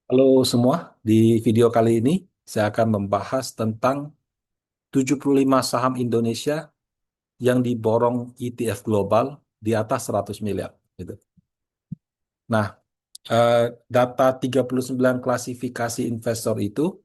Halo semua, di video kali ini saya akan membahas tentang 75 saham Indonesia yang diborong ETF global di atas 100 miliar. Gitu. Nah, eh, data 39 klasifikasi investor itu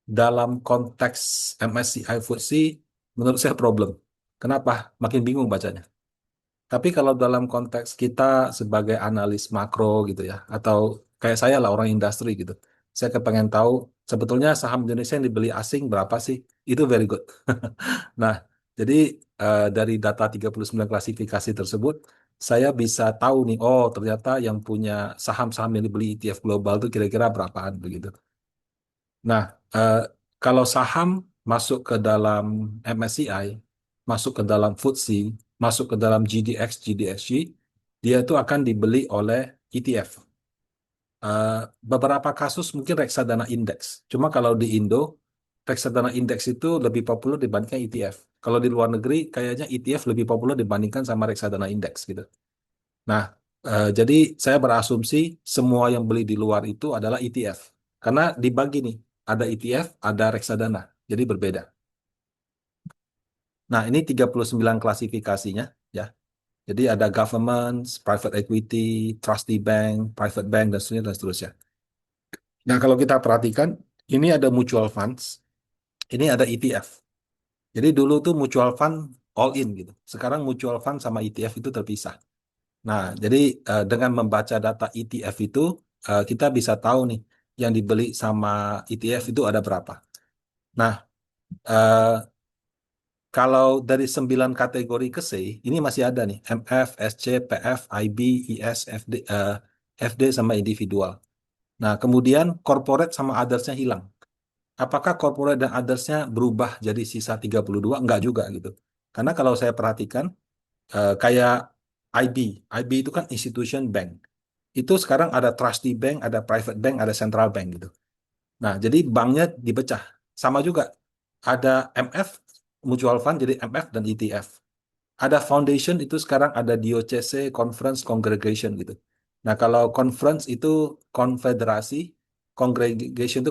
dalam konteks MSCI FTSE menurut saya problem. Kenapa? Makin bingung bacanya. Tapi kalau dalam konteks kita sebagai analis makro gitu ya, atau kayak saya lah orang industri gitu, saya kepengen tahu sebetulnya saham Indonesia yang dibeli asing berapa sih? Itu very good. Nah, jadi dari data 39 klasifikasi tersebut, saya bisa tahu nih, oh ternyata yang punya saham-saham yang dibeli ETF global itu kira-kira berapaan begitu. Nah, eh, kalau saham masuk ke dalam MSCI, masuk ke dalam FTSE, masuk ke dalam GDX, GDXJ, dia itu akan dibeli oleh ETF. Eh, Beberapa kasus mungkin reksadana indeks. Cuma kalau di Indo, reksadana indeks itu lebih populer dibandingkan ETF. Kalau di luar negeri, kayaknya ETF lebih populer dibandingkan sama reksadana indeks gitu. Nah, jadi saya berasumsi semua yang beli di luar itu adalah ETF. Karena dibagi nih, ada ETF, ada reksadana. Jadi berbeda. Nah, ini 39 klasifikasinya ya. Jadi ada government, private equity, trustee bank, private bank, dan seterusnya, dan seterusnya. Nah, kalau kita perhatikan, ini ada mutual funds, ini ada ETF. Jadi dulu tuh mutual fund all in gitu. Sekarang mutual fund sama ETF itu terpisah. Nah, jadi dengan membaca data ETF itu, kita bisa tahu nih yang dibeli sama ETF itu ada berapa. Nah, eh, kalau dari 9 kategori ke C, ini masih ada nih, MF, SC, PF, IB, IS, FD, FD sama individual. Nah, kemudian corporate sama others-nya hilang. Apakah corporate dan others-nya berubah jadi sisa 32? Enggak juga gitu. Karena kalau saya perhatikan, kayak IB, IB itu kan institution bank. Itu sekarang ada trustee bank, ada private bank, ada central bank gitu. Nah, jadi banknya dipecah. Sama juga, ada MF, mutual fund, jadi MF dan ETF. Ada foundation itu sekarang ada DOCC, Conference Congregation gitu. Nah, kalau conference itu konfederasi, congregation itu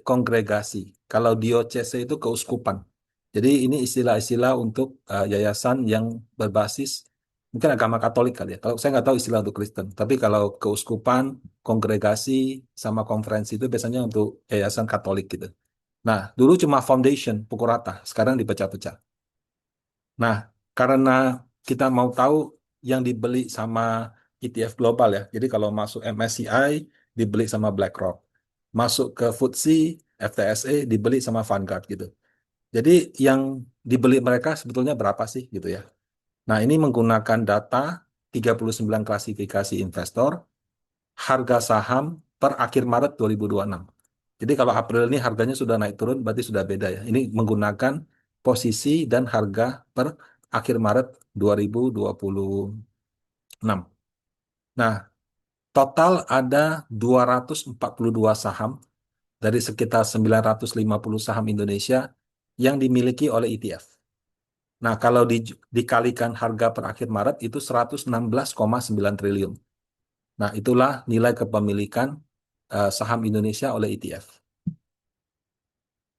kongregasi. Kalau DOCC itu keuskupan. Jadi ini istilah-istilah untuk yayasan yang berbasis mungkin agama Katolik kali ya. Kalau saya nggak tahu istilah untuk Kristen, tapi kalau keuskupan, kongregasi, sama konferensi itu biasanya untuk yayasan Katolik gitu. Nah, dulu cuma foundation, pukul rata, sekarang dipecah-pecah. Nah, karena kita mau tahu yang dibeli sama ETF global ya. Jadi kalau masuk MSCI dibeli sama BlackRock. Masuk ke FTSE, FTSE dibeli sama Vanguard gitu. Jadi yang dibeli mereka sebetulnya berapa sih gitu ya. Nah, ini menggunakan data 39 klasifikasi investor, harga saham per akhir Maret 2026. Jadi kalau April ini harganya sudah naik turun, berarti sudah beda ya. Ini menggunakan posisi dan harga per akhir Maret 2026. Nah, total ada 242 saham dari sekitar 950 saham Indonesia yang dimiliki oleh ETF. Nah, kalau dikalikan harga per akhir Maret itu 116,9 triliun. Nah, itulah nilai kepemilikan saham Indonesia oleh ETF.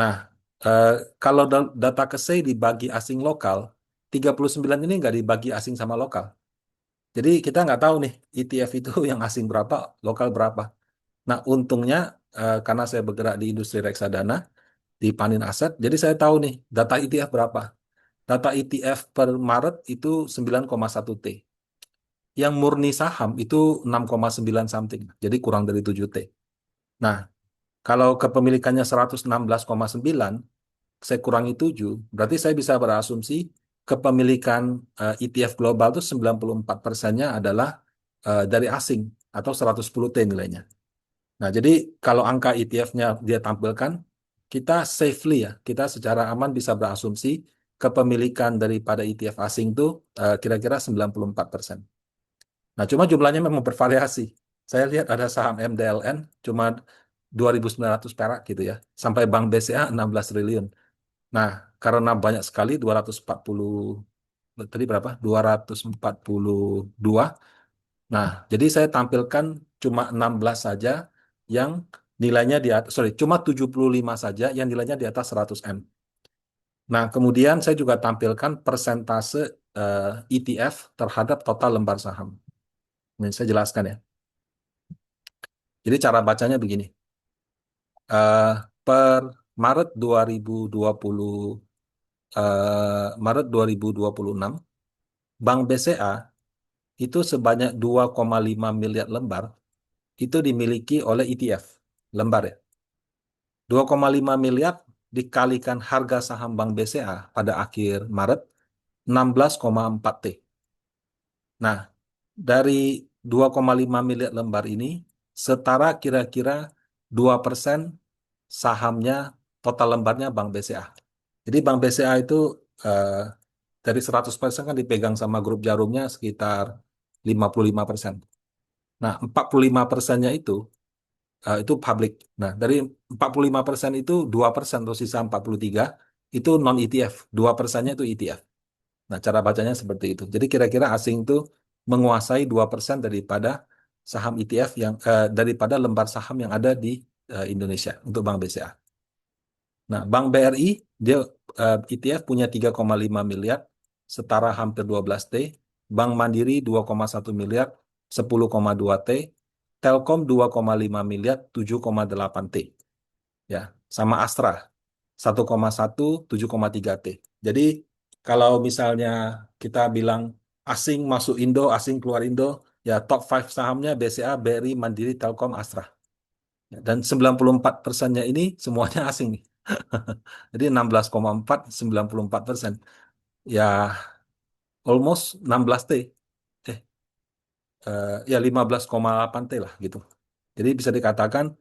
Nah, eh, kalau data KSEI dibagi asing lokal, 39 ini nggak dibagi asing sama lokal. Jadi kita nggak tahu nih ETF itu yang asing berapa, lokal berapa. Nah, untungnya karena saya bergerak di industri reksadana, di Panin Aset, jadi saya tahu nih data ETF berapa. Data ETF per Maret itu 9,1 T. Yang murni saham itu 6,9 something, jadi kurang dari 7 T. Nah, kalau kepemilikannya 116,9, saya kurangi 7, berarti saya bisa berasumsi kepemilikan ETF global itu 94%-nya adalah dari asing atau 110 T nilainya. Nah, jadi kalau angka ETF-nya dia tampilkan, kita safely ya, kita secara aman bisa berasumsi kepemilikan daripada ETF asing itu kira-kira 94%. Nah, cuma jumlahnya memang bervariasi. Saya lihat ada saham MDLN cuma 2.900 perak gitu ya, sampai Bank BCA 16 triliun. Nah, karena banyak sekali 240 tadi berapa? 242. Nah, jadi saya tampilkan cuma 16 saja yang nilainya di atas, sorry, cuma 75 saja yang nilainya di atas 100 M. Nah, kemudian saya juga tampilkan persentase ETF terhadap total lembar saham. Ini saya jelaskan ya. Jadi cara bacanya begini. Eh, per Maret 2020, Maret 2026, Bank BCA itu sebanyak 2,5 miliar lembar itu dimiliki oleh ETF lembar ya. 2,5 miliar dikalikan harga saham Bank BCA pada akhir Maret 16,4 T. Nah, dari 2,5 miliar lembar ini setara kira-kira 2% sahamnya total lembarnya Bank BCA. Jadi Bank BCA itu eh, dari 100% kan dipegang sama grup Jarumnya sekitar 55%. Nah, 45%-nya itu public. Nah, dari 45% itu 2% atau sisa 43 itu non ETF, 2%-nya itu ETF. Nah, cara bacanya seperti itu. Jadi kira-kira asing itu menguasai 2% daripada saham ETF daripada lembar saham yang ada di Indonesia untuk Bank BCA. Nah, Bank BRI dia ETF punya 3,5 miliar setara hampir 12 T, Bank Mandiri 2,1 miliar 10,2 T, Telkom 2,5 miliar 7,8 T. Ya, sama Astra 1,1 7,3 T. Jadi kalau misalnya kita bilang asing masuk Indo, asing keluar Indo, ya top 5 sahamnya BCA, BRI, Mandiri, Telkom, Astra. Ya, dan 94%-nya ini semuanya asing nih. Jadi 16,4, 94%. Ya, almost 16 T. Eh, ya 15,8 T lah gitu. Jadi bisa dikatakan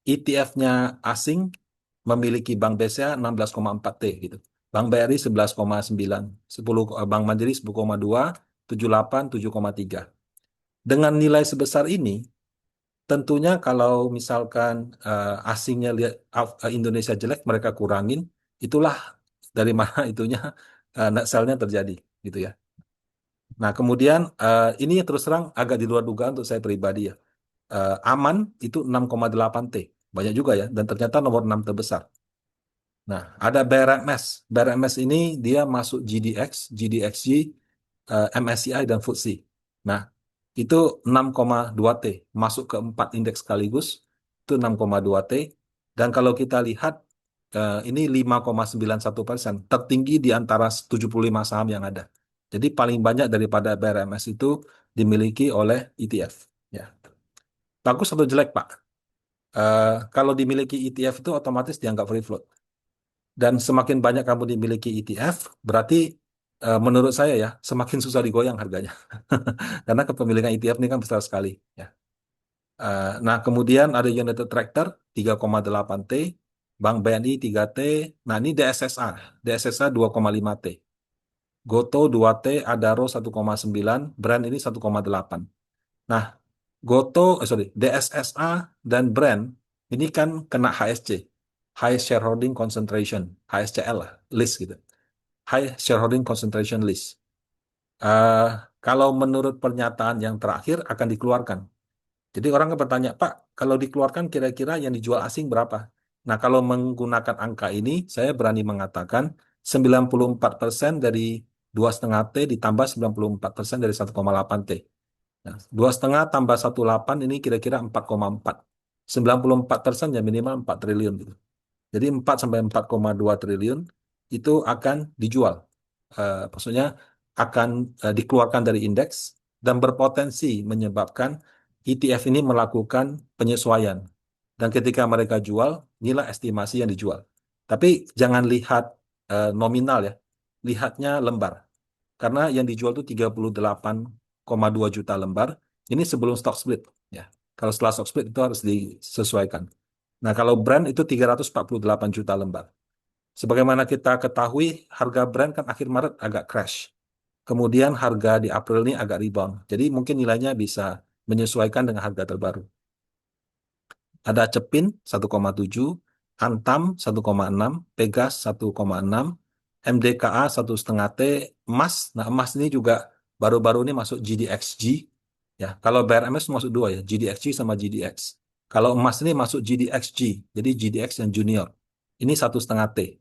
ETF-nya asing memiliki Bank BCA 16,4 T gitu. Bank BRI 11,9, 10 Bank Mandiri 10,2, 78, 7,3. Dengan nilai sebesar ini, tentunya kalau misalkan asingnya lihat Indonesia jelek, mereka kurangin, itulah dari mana itunya net sell-nya terjadi gitu ya. Nah, kemudian ini terus terang agak di luar dugaan untuk saya pribadi ya. Aman itu 6,8 T. Banyak juga ya, dan ternyata nomor 6 terbesar. Nah, ada BRMS. BRMS ini dia masuk GDX, GDXG, MSCI, dan FTSE. Nah, itu 6,2 T. Masuk ke 4 indeks sekaligus, itu 6,2 T. Dan kalau kita lihat, ini 5,91%. Tertinggi di antara 75 saham yang ada. Jadi paling banyak daripada BRMS itu dimiliki oleh ETF. Ya. Bagus atau jelek, Pak? Kalau dimiliki ETF itu otomatis dianggap free float. Dan semakin banyak kamu dimiliki ETF, berarti menurut saya ya, semakin susah digoyang harganya. Karena kepemilikan ETF ini kan besar sekali. Ya. Nah, kemudian ada United Tractor 3,8 T, Bank BNI 3 T, nah ini DSSA, DSSA 2,5 T, Goto 2 T, Adaro 1,9, Brand ini 1,8. Nah, DSSA dan Brand ini kan kena HSC, High Shareholding Concentration, HSCL lah, list gitu. High Shareholding Concentration List. Eh, Kalau menurut pernyataan yang terakhir akan dikeluarkan. Jadi orang kan bertanya, Pak, kalau dikeluarkan kira-kira yang dijual asing berapa? Nah, kalau menggunakan angka ini, saya berani mengatakan 94% dari 2,5 T ditambah 94% dari 1,8 T. Nah, 2,5 tambah 1,8 ini kira-kira 4,4. 94% ya minimal 4 triliun gitu. Jadi 4 sampai 4,2 triliun itu akan dijual. Maksudnya akan dikeluarkan dari indeks dan berpotensi menyebabkan ETF ini melakukan penyesuaian. Dan ketika mereka jual, inilah estimasi yang dijual. Tapi jangan lihat nominal ya, lihatnya lembar. Karena yang dijual itu 38,2 juta lembar. Ini sebelum stock split. Ya. Kalau setelah stock split itu harus disesuaikan. Nah, kalau brand itu 348 juta lembar. Sebagaimana kita ketahui, harga brand kan akhir Maret agak crash. Kemudian harga di April ini agak rebound. Jadi mungkin nilainya bisa menyesuaikan dengan harga terbaru. Ada Cepin 1,7, Antam 1,6, Pegas 1,6, MDKA 1,5 T, emas. Nah, emas ini juga baru-baru ini masuk GDXG. Ya, kalau BRMS masuk dua ya, GDXG sama GDX. Kalau emas ini masuk GDXG, jadi GDX yang junior. Ini 1,5 T.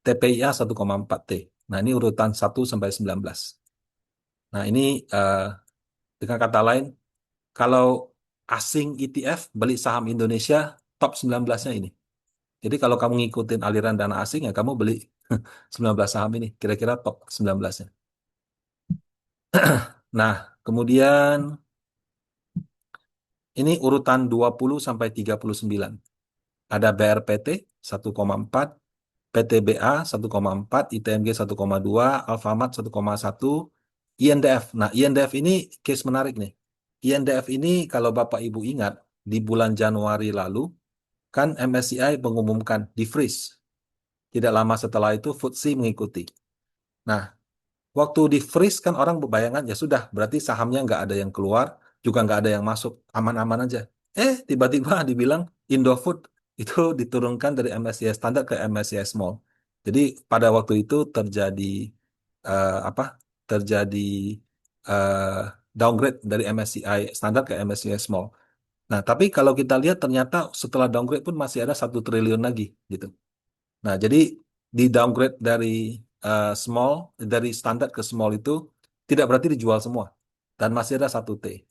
TPIA 1,4 T. Nah, ini urutan 1 sampai 19. Nah, ini eh, dengan kata lain, kalau asing ETF beli saham Indonesia, top 19-nya ini. Jadi kalau kamu ngikutin aliran dana asing, ya kamu beli 19 saham ini. Kira-kira top 19-nya. Nah, kemudian ini urutan 20 sampai 39. Ada BRPT 1,4, PTBA 1,4, ITMG 1,2, Alfamart 1,1, INDF. Nah, INDF ini case menarik nih. INDF ini kalau Bapak Ibu ingat, di bulan Januari lalu, kan MSCI mengumumkan di freeze. Tidak lama setelah itu, FTSE mengikuti. Nah, waktu di freeze kan orang berbayangan, ya sudah, berarti sahamnya nggak ada yang keluar, juga nggak ada yang masuk, aman-aman aja. Tiba-tiba dibilang Indofood itu diturunkan dari MSCI Standard ke MSCI Small. Jadi pada waktu itu terjadi apa? Terjadi eh, downgrade dari MSCI Standard ke MSCI Small. Nah, tapi kalau kita lihat ternyata setelah downgrade pun masih ada 1 triliun lagi gitu. Nah, jadi di downgrade dari small, dari standar ke small itu tidak berarti dijual semua. Dan masih ada 1 T.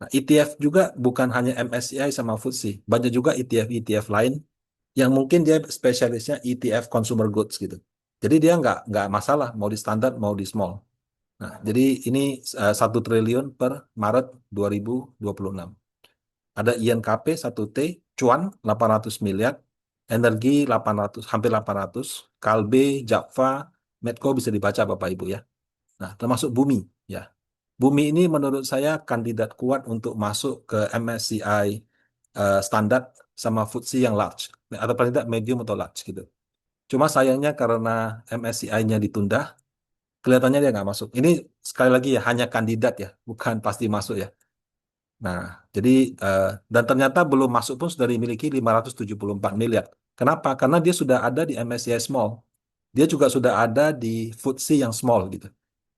Nah, ETF juga bukan hanya MSCI sama FTSE. Banyak juga ETF-ETF lain yang mungkin dia spesialisnya ETF consumer goods gitu. Jadi dia nggak masalah mau di standar mau di small. Nah, jadi ini 1 triliun per Maret 2026. Ada INKP 1 T, Cuan 800 miliar, Energi 800, hampir 800, Kalbe, Jakva, Medco bisa dibaca Bapak Ibu ya. Nah, termasuk Bumi ya. Bumi ini menurut saya kandidat kuat untuk masuk ke MSCI standar sama FTSE yang large atau paling tidak medium atau large gitu. Cuma sayangnya karena MSCI-nya ditunda, kelihatannya dia nggak masuk. Ini sekali lagi ya hanya kandidat ya, bukan pasti masuk ya. Nah, jadi eh, dan ternyata belum masuk pun sudah dimiliki 574 miliar. Kenapa? Karena dia sudah ada di MSCI Small. Dia juga sudah ada di FTSE yang small gitu.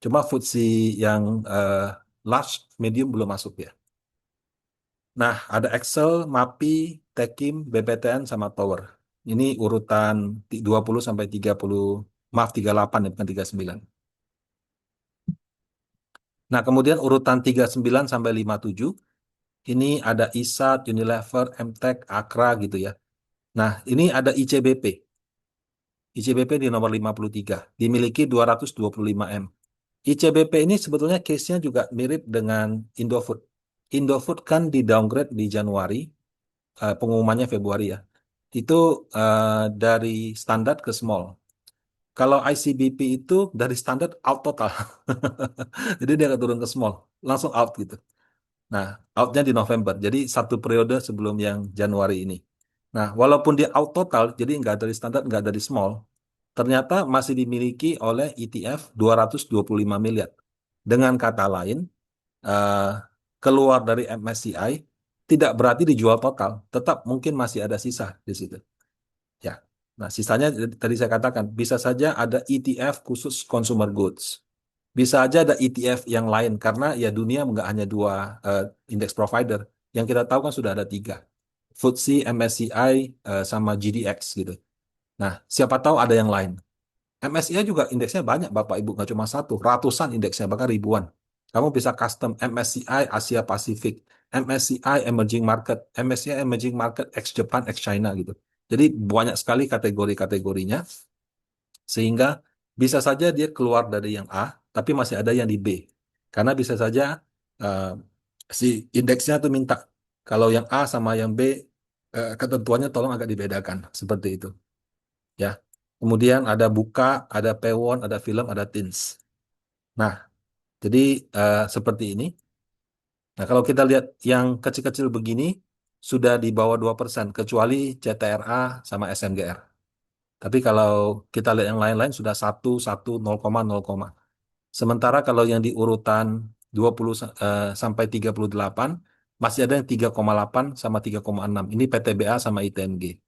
Cuma FTSE yang eh, large, medium belum masuk ya. Nah, ada Excel, MAPI, Tekim, BPTN sama Tower. Ini urutan 20 sampai 30, maaf 38 ya, bukan 39. Nah, kemudian urutan 39 sampai 57, ini ada ISAT, Unilever, MTEK, Akra gitu ya. Nah, ini ada ICBP. ICBP di nomor 53, dimiliki 225 M. ICBP ini sebetulnya case-nya juga mirip dengan Indofood. Indofood kan di downgrade di Januari, pengumumannya Februari ya. Itu dari standar ke small. Kalau ICBP itu dari standar out total. Jadi dia nggak turun ke small, langsung out gitu. Nah, outnya di November, jadi 1 periode sebelum yang Januari ini. Nah, walaupun dia out total, jadi nggak dari standar, nggak dari small, ternyata masih dimiliki oleh ETF 225 miliar. Dengan kata lain, eh, keluar dari MSCI tidak berarti dijual total, tetap mungkin masih ada sisa di situ. Ya. Nah, sisanya tadi saya katakan bisa saja ada ETF khusus consumer goods. Bisa aja ada ETF yang lain karena ya dunia nggak hanya dua index provider. Yang kita tahu kan sudah ada 3. FTSE, MSCI, sama GDX gitu. Nah, siapa tahu ada yang lain. MSCI juga indeksnya banyak Bapak Ibu, nggak cuma satu, ratusan indeksnya, bahkan ribuan. Kamu bisa custom MSCI Asia Pasifik, MSCI Emerging Market, MSCI Emerging Market ex Japan, ex China gitu. Jadi banyak sekali kategori-kategorinya, sehingga bisa saja dia keluar dari yang A, tapi masih ada yang di B. Karena bisa saja eh, si indeksnya tuh minta, kalau yang A sama yang B, ketentuannya tolong agak dibedakan, seperti itu. Ya. Kemudian ada Buka, ada Pewon, ada Film, ada Tins. Nah, jadi seperti ini. Nah, kalau kita lihat yang kecil-kecil begini sudah di bawah 2%, kecuali CTRA sama SMGR. Tapi kalau kita lihat yang lain-lain sudah 1, 0,0. Sementara kalau yang di urutan 20 sampai 38 masih ada yang 3,8 sama 3,6. Ini PTBA sama ITMG.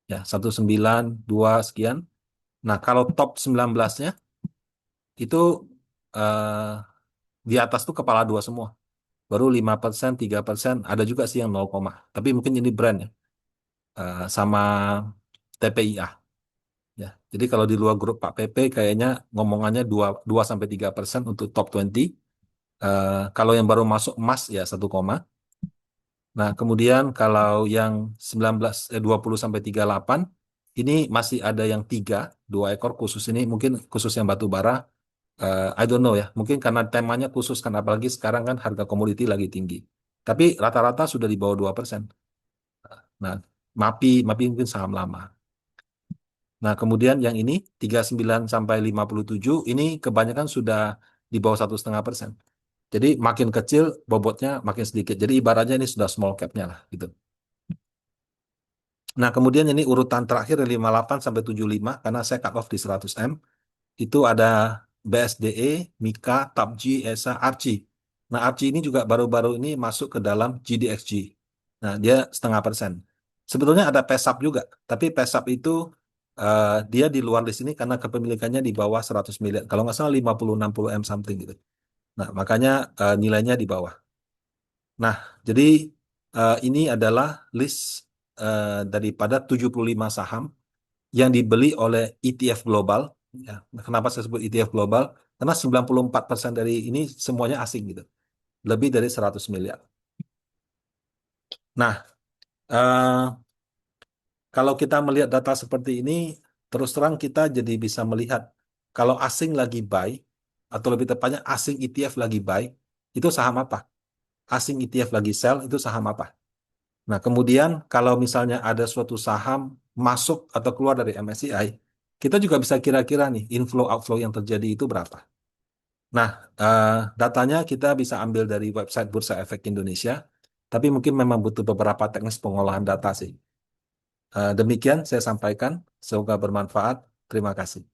Ya, 19, 2 sekian. Nah, kalau top 19-nya itu eh, di atas tuh kepala dua semua. baru 5%, 3%, ada juga sih yang 0, tapi mungkin ini brand ya. Sama TPIA ya. Jadi kalau di luar grup Pak PP kayaknya ngomongannya 2 sampai 3% untuk top 20. Kalau yang baru masuk emas ya 1, nah, kemudian kalau yang 20 sampai 38 ini masih ada yang 2 ekor khusus ini mungkin khusus yang batu bara. I don't know ya, mungkin karena temanya khusus kan apalagi sekarang kan harga komoditi lagi tinggi. Tapi rata-rata sudah di bawah 2%. Nah, MAPI mungkin saham lama. Nah, kemudian yang ini 39 sampai 57 ini kebanyakan sudah di bawah 1,5%. Jadi makin kecil bobotnya makin sedikit. Jadi ibaratnya ini sudah small cap-nya lah gitu. Nah, kemudian ini urutan terakhir 58 sampai 75 karena saya cut off di 100M. Itu ada BSDE, Mika, TAPG, ESA, ARCI. Nah, ARCI ini juga baru-baru ini masuk ke dalam GDXG. Nah, dia 0,5%. Sebetulnya ada PESAP juga, tapi PESAP itu dia di luar list ini karena kepemilikannya di bawah 100 miliar. Kalau nggak salah 50-60 M something gitu. Nah, makanya nilainya di bawah. Nah, jadi ini adalah list daripada 75 saham yang dibeli oleh ETF global. Ya, kenapa saya sebut ETF global? Karena 94% dari ini semuanya asing gitu. Lebih dari 100 miliar. Nah, eh, kalau kita melihat data seperti ini, terus terang kita jadi bisa melihat kalau asing lagi buy, atau lebih tepatnya asing ETF lagi buy, itu saham apa? Asing ETF lagi sell, itu saham apa? Nah, kemudian kalau misalnya ada suatu saham masuk atau keluar dari MSCI, kita juga bisa kira-kira nih inflow outflow yang terjadi itu berapa. Nah, datanya kita bisa ambil dari website Bursa Efek Indonesia, tapi mungkin memang butuh beberapa teknis pengolahan data sih. Demikian saya sampaikan, semoga bermanfaat. Terima kasih.